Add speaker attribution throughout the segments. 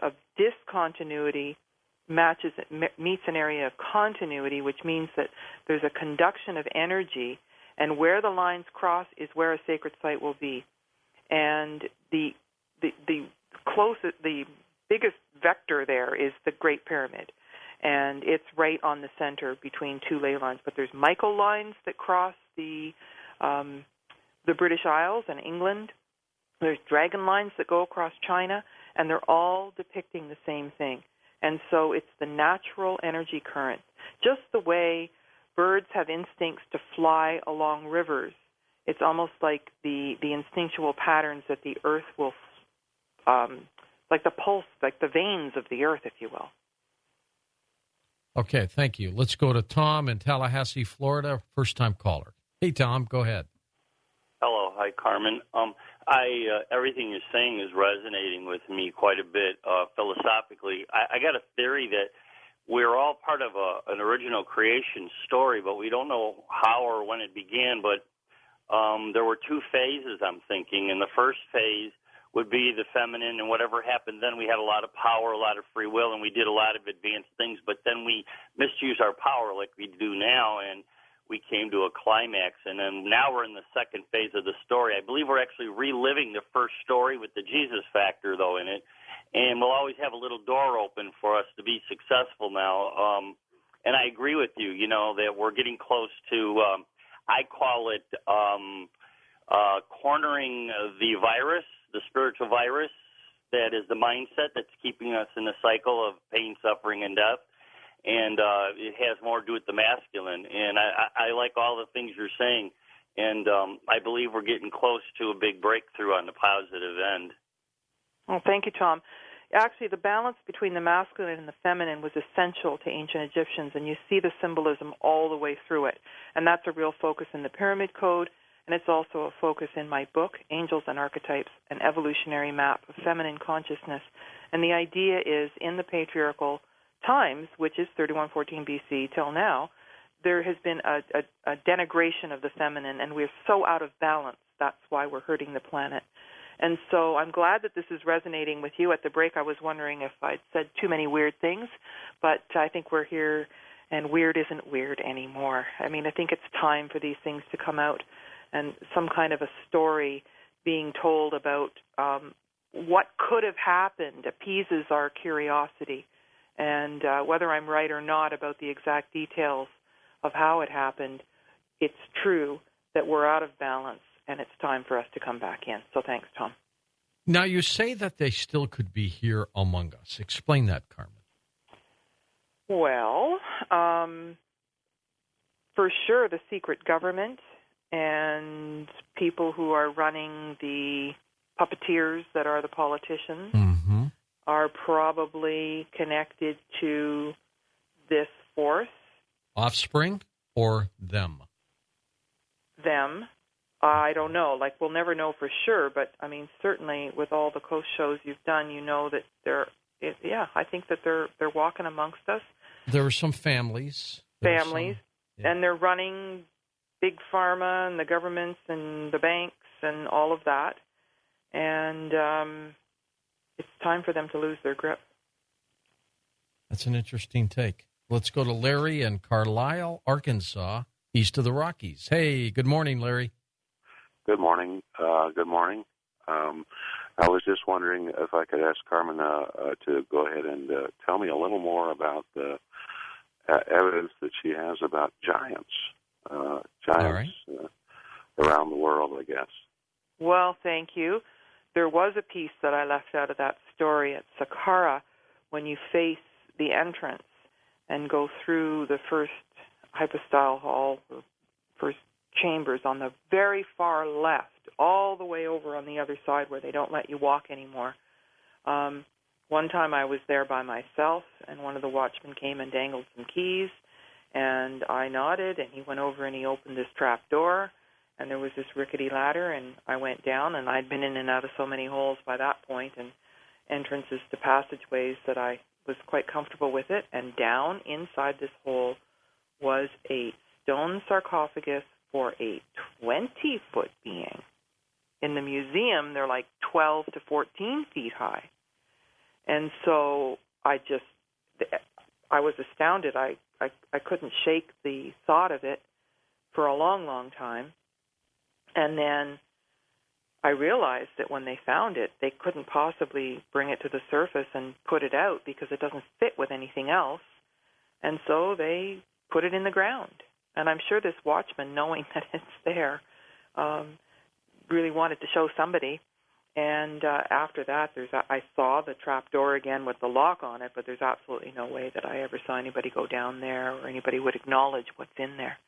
Speaker 1: of discontinuity meets an area of continuity, which means that there's a conduction of energy, and where the lines cross is where a sacred site will be. And the biggest vector there is the Great Pyramid, and it's right on the center between two ley lines. But there's Michael lines that cross the British Isles and England. There's dragon lines that go across China, and they're all depicting the same thing. And so it's the natural energy current. Just the way birds have instincts to fly along rivers, it's almost like the instinctual patterns that the earth will, like the pulse, like the veins of the earth, if you will.
Speaker 2: Okay, thank you. Let's go to Tom in Tallahassee, Florida, first-time caller. Hey, Tom, go ahead.
Speaker 3: Hello. Hi, Carmen. Everything you're saying is resonating with me quite a bit philosophically. I got a theory that we're all part of an original creation story, but we don't know how or when it began. But there were two phases, I'm thinking. And the first phase would be the feminine, and whatever happened then, we had a lot of power, a lot of free will, and we did a lot of advanced things. But then we misused our power like we do now, and we came to a climax, and then now we're in the second phase of the story. I believe we're actually reliving the first story with the Jesus factor, though, in it, and we'll always have a little door open for us to be successful now. And I agree with you, that we're getting close to, I call it cornering the virus, the spiritual virus that is the mindset that's keeping us in a cycle of pain, suffering, and death. And it has more to do with the masculine. And I like all the things you're saying. And I believe we're getting close to a big breakthrough on the positive end.
Speaker 1: Well, thank you, Tom. Actually, the balance between the masculine and the feminine was essential to ancient Egyptians, and you see the symbolism all the way through it. And that's a real focus in the Pyramid Code, and it's also a focus in my book, Angels and Archetypes, an evolutionary map of feminine consciousness. And the idea is, in the patriarchal times, which is 3114 BC till now, there has been a denigration of the feminine, and we're so out of balance. That's why we're hurting the planet. And so I'm glad that this is resonating with you. At the break, I was wondering if I'd said too many weird things, but I think we're here, and weird isn't weird anymore. I mean, I think it's time for these things to come out, and some kind of a story being told about what could have happened appeases our curiosity. And whether I'm right or not about the exact details of how it happened, it's true that we're out of balance, and it's time for us to come back in. So thanks, Tom.
Speaker 2: Now, you say that they still could be here among us. Explain that, Carmen.
Speaker 1: Well, for sure, the secret government and people who are running the puppeteers that are the politicians are probably connected to this force.
Speaker 2: Offspring or them?
Speaker 1: Them. I don't know. Like, we'll never know for sure, but, I mean, certainly with all the coast shows you've done, you know that I think that they're walking amongst us.
Speaker 2: There are some families.
Speaker 1: And they're running big pharma and the governments and the banks and all of that. And it's time for them to lose their grip.
Speaker 2: That's an interesting take. Let's go to Larry in Carlisle, Arkansas, east of the Rockies. Hey, good morning, Larry.
Speaker 4: Good morning. I was just wondering if I could ask Carmen to go ahead and tell me a little more about the evidence that she has about giants around the world, I guess.
Speaker 1: Well, thank you. There was a piece that I left out of that story at Saqqara when you face the entrance and go through the first hypostyle hall, or first chambers on the very far left, all the way over on the other side where they don't let you walk anymore. One time I was there by myself, and one of the watchmen came and dangled some keys, and I nodded, and he went over and he opened this trap door, and there was this rickety ladder, and I went down, and I'd been in and out of so many holes by that point and entrances to passageways that I was quite comfortable with it, and down inside this hole was a stone sarcophagus for a 20-foot being. In the museum, they're like 12 to 14 feet high. And so I was astounded. I couldn't shake the thought of it for a long, long time. And then I realized that when they found it, they couldn't possibly bring it to the surface and put it out because it doesn't fit with anything else. And so they put it in the ground. And I'm sure this watchman, knowing that it's there, really wanted to show somebody. And after that, I saw the trap door again with the lock on it, but there's absolutely no way that I ever saw anybody go down there or anybody would acknowledge what's in there.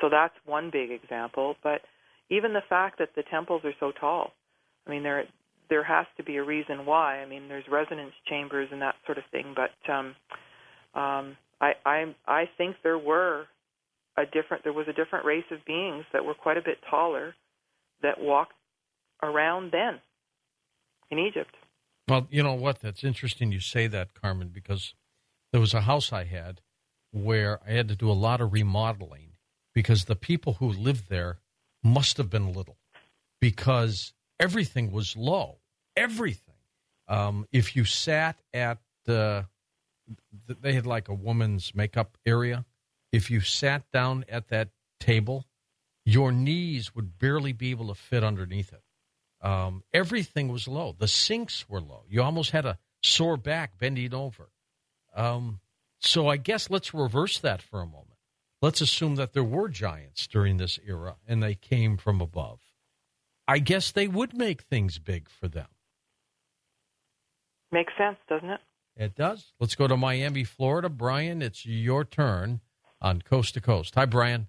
Speaker 1: So that's one big example. But even the fact that the temples are so tall, I mean, there has to be a reason why. I mean, there's resonance chambers and that sort of thing. But I think there was a different race of beings that were quite a bit taller that walked around then in Egypt.
Speaker 2: Well, you know what? That's interesting you say that, Carmen, because there was a house I had where I had to do a lot of remodeling because the people who lived there must have been little because everything was low. Everything. If you sat at they had like a woman's makeup area. If you sat down at that table, your knees would barely be able to fit underneath it. Everything was low. The sinks were low. You almost had a sore back bending over. So I guess let's reverse that for a moment. Let's assume that there were giants during this era and they came from above. I guess they would make things big for them.
Speaker 1: Makes sense, doesn't it?
Speaker 2: It does. Let's go to Miami, Florida. Brian, it's your turn on Coast to Coast. Hi, Brian.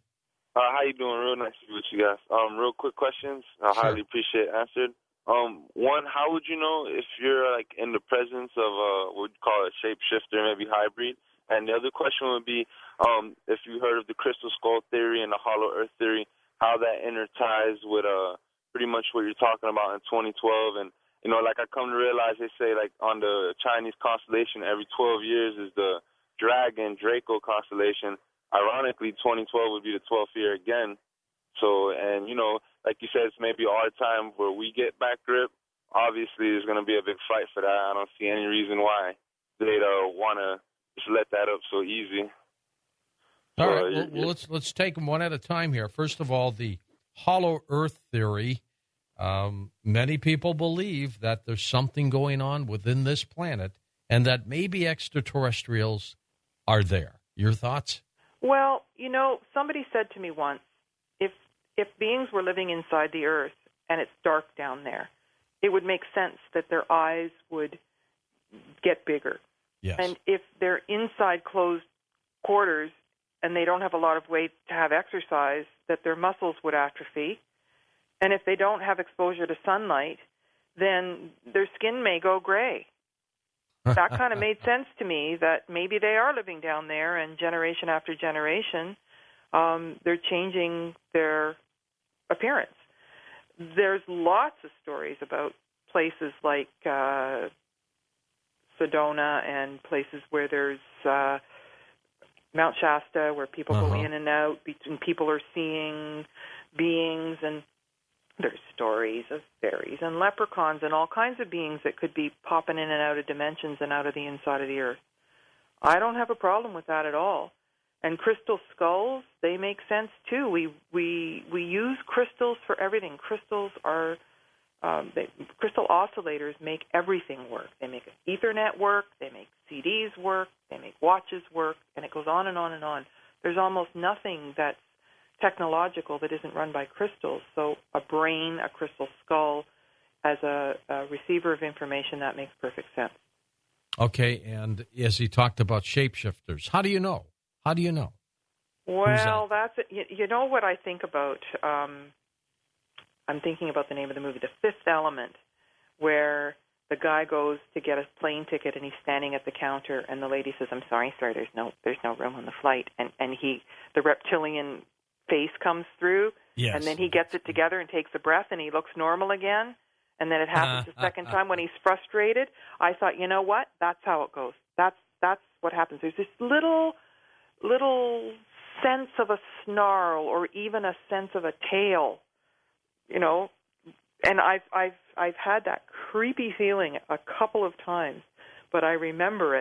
Speaker 5: How you doing? Real nice to be with you guys. Real quick questions. I highly appreciate answered. One, how would you know if you're like in the presence of what we'd call a shapeshifter, maybe hybrid? And the other question would be, if you heard of the crystal skull theory and the hollow earth theory, how that interties with pretty much what you're talking about in 2012. And you know, like I come to realize, they say like on the Chinese constellation, every 12 years is the Dragon Draco constellation. Ironically, 2012 would be the 12th year again. So, and, you know, like you said, it's maybe our time where we get back grip. Obviously, there's going to be a big fight for that. I don't see any reason why they'd want to just let that up so easy.
Speaker 2: All right. Well, let's take them one at a time here. First of all, the hollow earth theory. Many people believe that there's something going on within this planet and that maybe extraterrestrials are there. Your thoughts?
Speaker 1: Well, you know, somebody said to me once, if beings were living inside the earth and it's dark down there, it would make sense that their eyes would get bigger.
Speaker 2: Yes.
Speaker 1: And if they're inside closed quarters and they don't have a lot of weight to have exercise, that their muscles would atrophy. And if they don't have exposure to sunlight, then their skin may go gray. That kind of made sense to me, that maybe they are living down there, and generation after generation, they're changing their appearance. There's lots of stories about places like Sedona and places where there's Mount Shasta, where people go in and out, and people are seeing beings, and there's stories of fairies and leprechauns and all kinds of beings that could be popping in and out of dimensions and out of the inside of the earth. I don't have a problem with that at all. And crystal skulls, they make sense too. We use crystals for everything. Crystals are crystal oscillators make everything work. They make Ethernet work. They make CDs work. They make watches work, and it goes on and on and on. There's almost nothing that's technological that isn't run by crystals. So a brain, a crystal skull, as a receiver of information, that makes perfect sense. Okay, and as he talked about shapeshifters, how do you know? How do you know? Well, that's it. You know what I think about? I'm thinking about the name of the movie, The Fifth Element, where the guy goes to get a plane ticket and he's standing at the counter, and the lady says, "I'm sorry, sir, there's no room on the flight," and the reptilian face comes through, yes. And then he gets it together and takes a breath, and he looks normal again, and then it happens the second time when he's frustrated. I thought, you know what? That's how it goes. That's what happens. There's this little sense of a snarl, or even a sense of a tail, you know. And I've had that creepy feeling a couple of times, but I remember it.